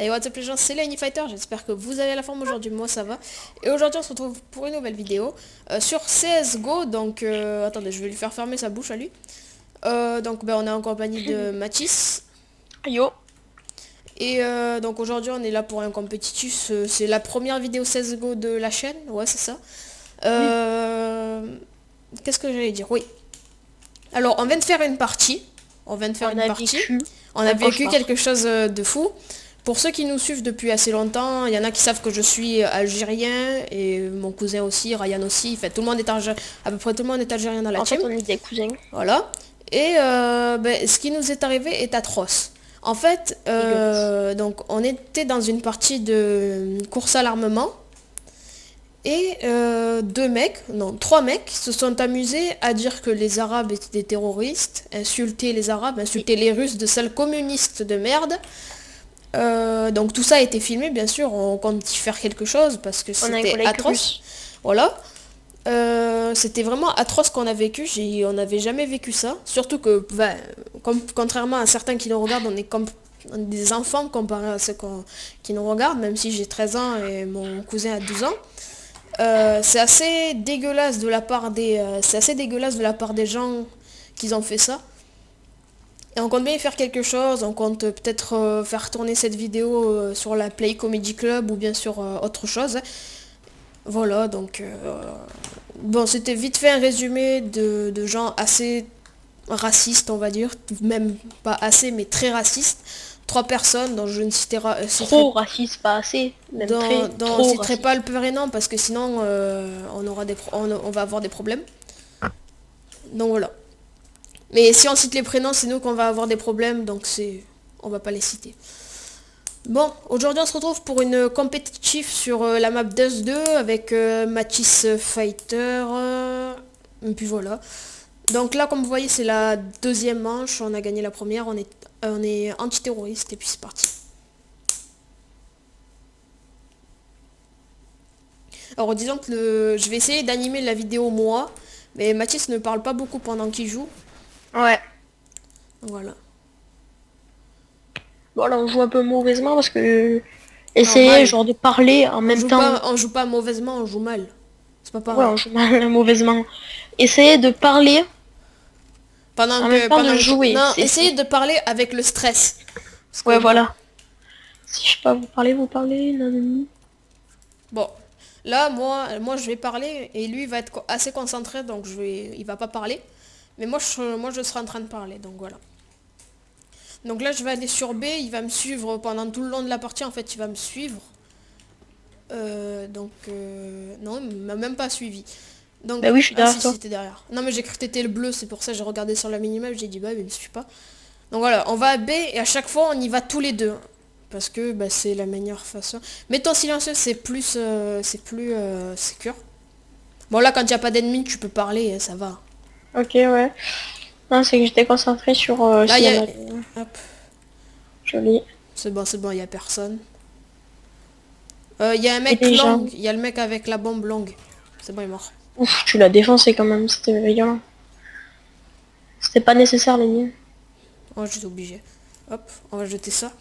Allez, what's up les gens, c'est Lenny Fighter, j'espère que vous avez la forme aujourd'hui, moi ça va. Et aujourd'hui on se retrouve pour une nouvelle vidéo sur CSGO, donc attendez, je vais lui faire fermer sa bouche à lui. Donc on est en compagnie de Mathis. Yo, Et donc aujourd'hui on est là pour un compétitif, c'est la première vidéo CSGO de la chaîne, ouais c'est ça. oui, Euh, Qu'est-ce que j'allais dire? Oui. Alors on vient de faire une partie, on vient de faire on une a partie, vécu on a un vécu cauchemar. quelque chose de fou. Pour ceux qui nous suivent depuis assez longtemps, il y en a qui savent que je suis algérien et mon cousin aussi, Ryan aussi. Fait, tout le monde est à peu près tout le monde est algérien dans la En team. fait, on est des cousins. Voilà. Et ce qui nous est arrivé est atroce. En fait, Dégueulasse. donc on était dans une partie de course à l'armement et trois mecs se sont amusés à dire que les Arabes étaient des terroristes, insulter les Arabes, Oui, insulter les Russes de sales communistes de merde. Donc tout ça a été filmé, bien sûr, on compte y faire quelque chose parce que on a un c'était collègue atroce. russe. Voilà. C'était vraiment atroce qu'on a vécu, on n'avait jamais vécu ça. Surtout que, contrairement à certains qui nous regardent, on est des enfants comparé à ceux qui nous regardent, même si j'ai 13 ans et mon cousin a 12 ans. C'est assez dégueulasse de la part c'est assez dégueulasse de la part des gens qui ont fait ça. Et on compte bien y faire quelque chose, on compte peut-être faire tourner cette vidéo sur la Play Comedy Club ou bien sur autre chose. Voilà, donc bon, c'était vite fait un résumé de gens assez racistes, on va dire, même pas assez, mais très racistes. Trois personnes dont je ne citerai, Trop raciste, pas assez. Même très, trop citerai pas raciste. le prénom parce que sinon on aura on va avoir des problèmes. Donc voilà. Mais si on cite les prénoms, c'est nous qu'on va avoir des problèmes, donc on va pas les citer. Bon, aujourd'hui on se retrouve pour une compétitive sur la map Dust 2 avec Matisse Fighter. Et puis voilà. Donc là, comme vous voyez, c'est la deuxième manche. On a gagné la première. On est antiterroriste et puis c'est parti. Alors disons que je vais essayer d'animer la vidéo moi, mais Mathis ne parle pas beaucoup pendant qu'il joue. Ouais. Voilà. Bon, là, on joue un peu mauvaisement parce que essayer, Normal. genre, de parler en même temps. On joue pas mauvaisement, on joue mal. C'est pas Ouais, pareil. on joue mal, mauvaisement. Essayer de parler de Pendant que, jouer. non, essayez de parler avec le stress. Parce que Ouais, bon, voilà. Si je sais pas, vous parlez, nanani. bon, là, moi, je vais parler et lui va être assez concentré, donc il va pas parler. Mais moi, je serai en train de parler, donc voilà. Donc là, je vais aller sur B, il va me suivre pendant tout le long de la partie, en fait, il va me suivre. Non, il m'a même pas suivi. Donc, Bah oui, je suis ah derrière si, toi. c'était derrière. Non, mais j'ai cru que t'étais le bleu, c'est pour ça que j'ai regardé sur la minimap, j'ai dit, bah, il me suit pas. Donc voilà, on va à B et à chaque fois, on y va tous les deux. Parce que bah, c'est la meilleure façon. Mettons silencieux, c'est plus sécure. Bon là quand il n'y a pas d'ennemis tu peux parler, ça va. Ok, ouais. Non, c'est que j'étais concentré sur Là il s'il y y a... en a des Hop, jolis. c'est bon, il n'y a personne. Il y a un Et mec des gens. long, il y a le mec avec la bombe longue. C'est bon, il est mort. Ouf, tu l'as défoncé quand même, c'était violent. C'était pas nécessaire les miens. Oh, j'étais obligé. Hop, on va jeter ça.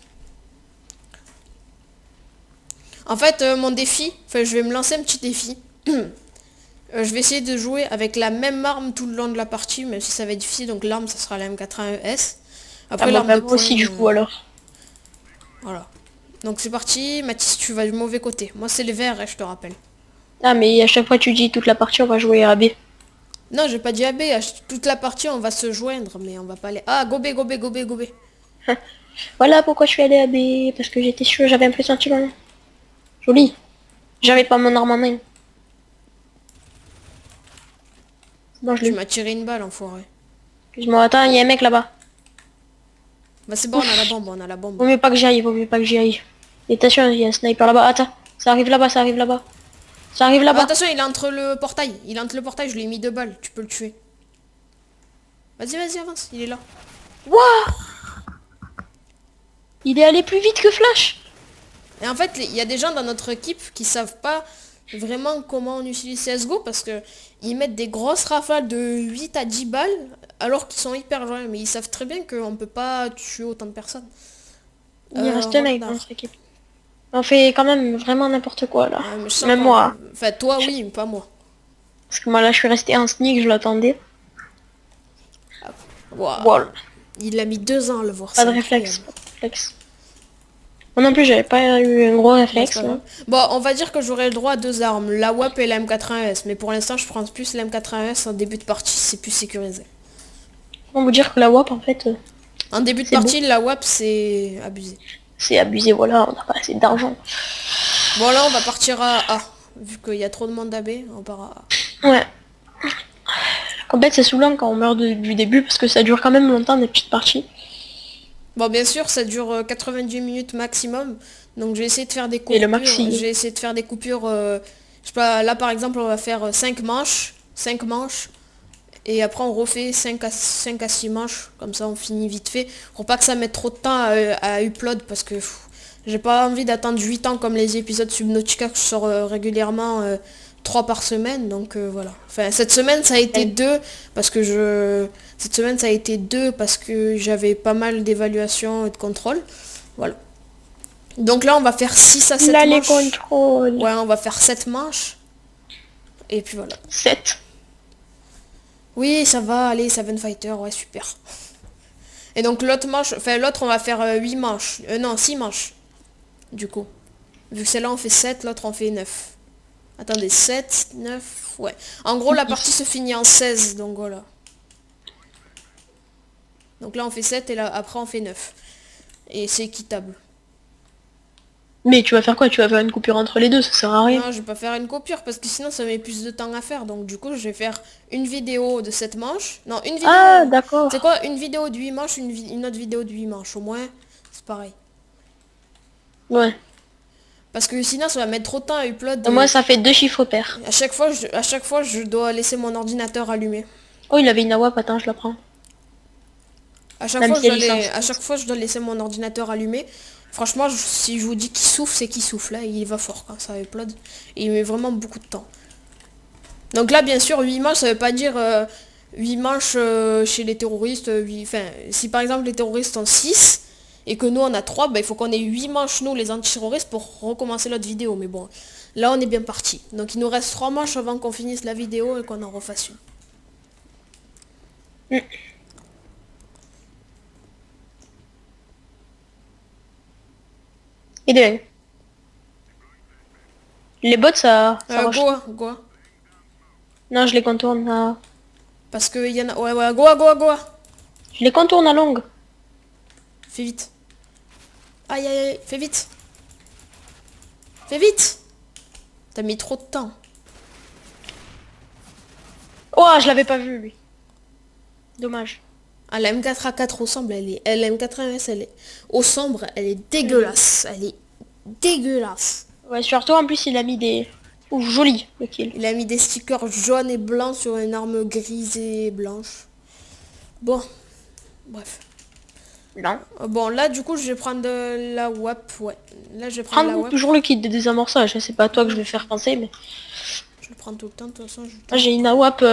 En fait, mon défi, enfin je vais me lancer un petit défi. Je vais essayer de jouer avec la même arme tout le long de la partie, même si ça va être difficile. Donc l'arme, ça sera la M81S. Ah Après bah, l'arme de moi poing, aussi du coup alors. voilà. Donc c'est parti, Mathis, tu vas du mauvais côté. Moi c'est les verts, je te rappelle. Ah mais à chaque fois tu dis toute la partie on va jouer à B. Non, j'ai pas dit AB, toute la partie on va se joindre, mais on va pas aller... Ah, gobé, gobé, gobé, gobé. Voilà pourquoi je suis allé à B, parce que j'étais sûr, j'avais un pressentiment. Joli. J'avais pas mon arme en main. Bon, je l'ai Tu eu. m'as tiré une balle, enfoiré. Excuse-moi, attends, il y a un mec là-bas. Bah c'est bon, on a la Ouf. bombe, on a la bombe. Vaut mieux pas que j'y aille, vaut mieux pas que j'y aille. Et attention, il y a un sniper là-bas. Attends, ça arrive là-bas, ça arrive là-bas. Ça arrive Ah, là-bas. attention, il est entre le portail. Il est entre le portail, je lui ai mis deux balles, tu peux le tuer. Vas-y, vas-y, avance, il est là. Wouah. Il est allé plus vite que Flash. Et en fait, il y a des gens dans notre équipe qui savent pas vraiment comment on utilise CSGO parce que ils mettent des grosses rafales de 8 à 10 balles alors qu'ils sont hyper loin. Mais ils savent très bien qu'on peut pas tuer autant de personnes. Il reste un mec dans Renard. notre équipe. On fait quand même vraiment n'importe quoi là. Ouais, mais je sens Même moi. Enfin, toi, oui, mais pas moi. Parce que moi là je suis resté en sneak, je l'attendais. Waouh. Voilà. Il a mis 2 ans à le voir, Pas c'est de incroyable. réflexe, pas de réflexe. Moi non plus j'avais pas eu un gros Bah, c'est réflexe pas là. grave. Bon, on va dire que j'aurai le droit à 2 armes, la WAP et la M80S. Mais pour l'instant, je prends plus la M80S en début de partie, c'est plus sécurisé. On vous dire que la WAP en fait En début de c'est beau. partie, la WAP, c'est abusé. C'est abusé, voilà, on n'a pas assez d'argent. Bon, là, on va partir à A. Vu qu'il y a trop de monde à B, on part à A. Ouais. En fait c'est saoulant quand on meurt du début parce que ça dure quand même longtemps des petites parties. Bon, bien sûr, ça dure 90 minutes maximum. Donc, je vais essayer de faire des Et le coupures. Je maxi. vais essayer de faire des coupures. Je sais pas, là, par exemple, on va faire 5 manches. 5 manches. Et après, on refait 5 à 6 manches. Comme ça, on finit vite fait. Pour pas que ça mette trop de temps à upload. Parce que j'ai pas envie d'attendre 8 ans comme les épisodes Subnautica que je sors régulièrement 3 par semaine. Donc, voilà. Enfin, cette semaine, ça a été 2. Parce que Cette semaine, ça a été 2 parce que j'avais pas mal d'évaluations et de contrôle. Voilà. Donc là, on va faire 6 à 7 Là les manches. contrôles. Ouais, on va faire 7 manches. Et puis voilà. 7. Oui, ça va, allez, Seven Fighter, ouais, super. Et donc l'autre manche, enfin l'autre, on va faire 8 manches. Non, 6 manches, du coup. Vu que celle-là, on fait 7, l'autre, on fait 9. Attendez, 7, 9, ouais. En gros, la partie se finit en 16, donc voilà. Donc là, on fait 7 et là, après, on fait 9. Et c'est équitable. Mais tu vas faire quoi? Tu vas faire une coupure entre les deux, ça sert à rien. Non, je vais pas faire une coupure parce que sinon ça met plus de temps à faire. Donc du coup, je vais faire une vidéo de 7 manches. Non, une vidéo... Ah d'accord. C'est quoi? Une vidéo de 8 manches, une autre vidéo de 8 manches. Au moins, c'est pareil. Ouais. Parce que sinon, ça va mettre trop de temps à upload. Moi ça fait 2 chiffres pairs. À chaque fois, je dois laisser mon ordinateur allumé. Oh il avait une AWAP, attends je la prends. Même si elle licence. À chaque fois, je dois laisser mon ordinateur allumé. Franchement, si je vous dis qu'il souffle, c'est qu'il souffle. Là, il va fort quand ça upload. Et il met vraiment beaucoup de temps. Donc là, bien sûr, 8 manches, ça veut pas dire 8 manches chez les terroristes. Enfin, si par exemple les terroristes ont 6 et que nous on a 3, bah, il faut qu'on ait 8 manches, nous, les antiterroristes, pour recommencer notre vidéo. Mais bon, là, on est bien parti. Donc il nous reste 3 manches avant qu'on finisse la vidéo et qu'on en refasse une. Mm. Et de... Les bots ça marche. Goa. Non je les contourne à... Parce que il y en a... Ouais, Goa. Je les contourne à longue. Fais vite. Aïe, aïe, aïe, fais vite. Fais vite. T'as mis trop de temps. Oh je l'avais pas vu lui. Dommage. Ah, la M4A4 au sombre, la M80S, elle est... Au sombre, elle est dégueulasse. Elle est dégueulasse. Ouais surtout en plus il a mis des... Ouh joli le kill. Il a mis des stickers jaunes et blancs sur une arme grise et blanche. Bon, bref. Non. Bon, là, du coup, je vais prendre de la WAP. Ouais, là, je vais prendre la Prends WAP. toujours le kit de désamorçage, c'est pas à toi que je vais faire penser mais... Je le prends tout le temps, de toute façon. Moi j'ai une AWAP...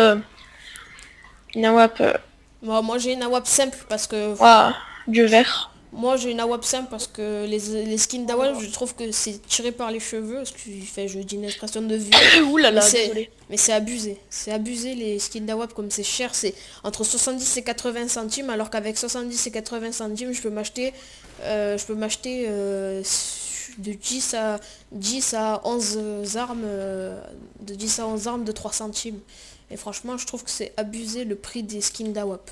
Une AWAP... Bon, moi, j'ai une AWAP simple parce que... Ouah, Dieu vert. Moi, j'ai une AWAP simple parce que les skins d'AWAP, je trouve que c'est tiré par les cheveux. Parce que je dis une expression de vue. Ouh là là, désolé. Mais c'est abusé. C'est abusé les skins d'AWAP comme c'est cher. C'est entre 70 et 80 centimes. Alors qu'avec 70 et 80 centimes, je peux m'acheter de 10 à 11 armes. De 10 à 11 armes de 3 centimes. Et franchement, je trouve que c'est abusé le prix des skins d'AWAP.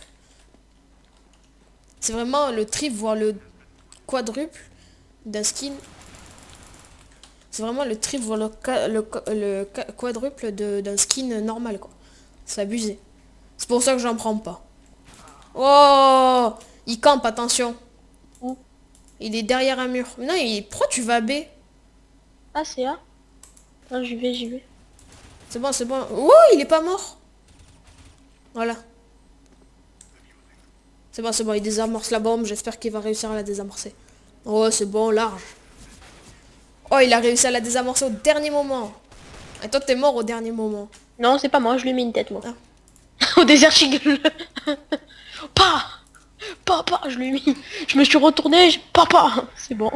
C'est vraiment le triple, voire le quadruple d'un skin. C'est vraiment le triple, voire le quadruple d'un skin normal, quoi. C'est abusé. C'est pour ça que j'en prends pas. Oh, il campe, attention. Où? Il est derrière un mur. Non, pourquoi tu vas B? Ah c'est A. Non j'y vais. C'est bon, c'est bon. Oh, il est pas mort. Voilà. C'est bon, il désamorce la bombe. J'espère qu'il va réussir à la désamorcer. Oh, c'est bon, large. Oh, il a réussi à la désamorcer au dernier moment. Et toi, t'es mort au dernier moment. Non c'est pas moi, je lui ai mis une tête moi. Ah. Au désert Eagle. Pas, je lui ai mis. Je me suis retourné, papa. C'est bon.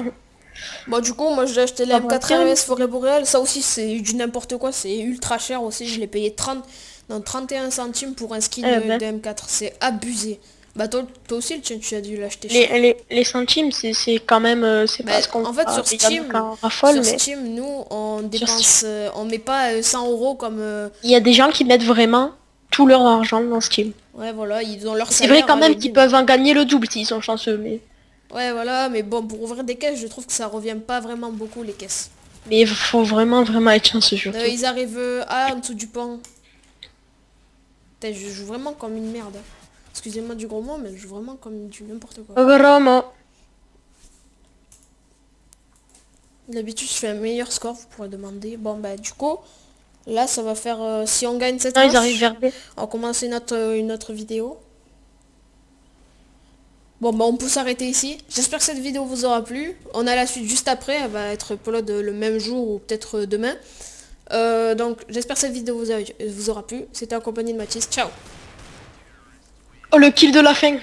Bon, du coup, moi j'ai acheté la Ah bon, tiens. M4 RS Forêt Boréale. Ça aussi, c'est du n'importe quoi. C'est ultra cher aussi. Je l'ai payé 30, non, 31 centimes pour un skin Eh ben, de M4. C'est abusé. Bah, toi aussi, le tien, tu as dû l'acheter cher. les centimes, c'est quand même, c'est Bah, pas ce qu'on en fait, il y en a qu'un raffole, mais Nous, on sur Steam, dépense, on met pas 100 euros comme... il y a des gens qui mettent vraiment tout leur argent dans Steam. ouais, voilà, ils ont leur C'est vrai salaire, quand même allez, qu'ils bim. peuvent en gagner le double s'ils sont chanceux, Ouais, voilà, mais bon, pour ouvrir des caisses, je trouve que ça revient pas vraiment beaucoup, les caisses. mais il faut vraiment, vraiment être chanceux surtout. Ils arrivent en dessous du pont. Putain, je joue vraiment comme une merde. Excusez-moi du gros mot, mais je joue vraiment comme du n'importe quoi. Vraiment. D'habitude, je fais un meilleur score, vous pourrez demander. Bon, bah, du coup, là, ça va faire... si on gagne cette Non, ils arrivent manche, vers B. on commence une autre vidéo. Bon, bah, on peut s'arrêter ici. J'espère que cette vidéo vous aura plu. On a la suite juste après. Elle va être upload le même jour ou peut-être demain. Donc, j'espère que cette vidéo vous aura plu. C'était accompagné de Mathis. Ciao. Oh, le kill de la fin.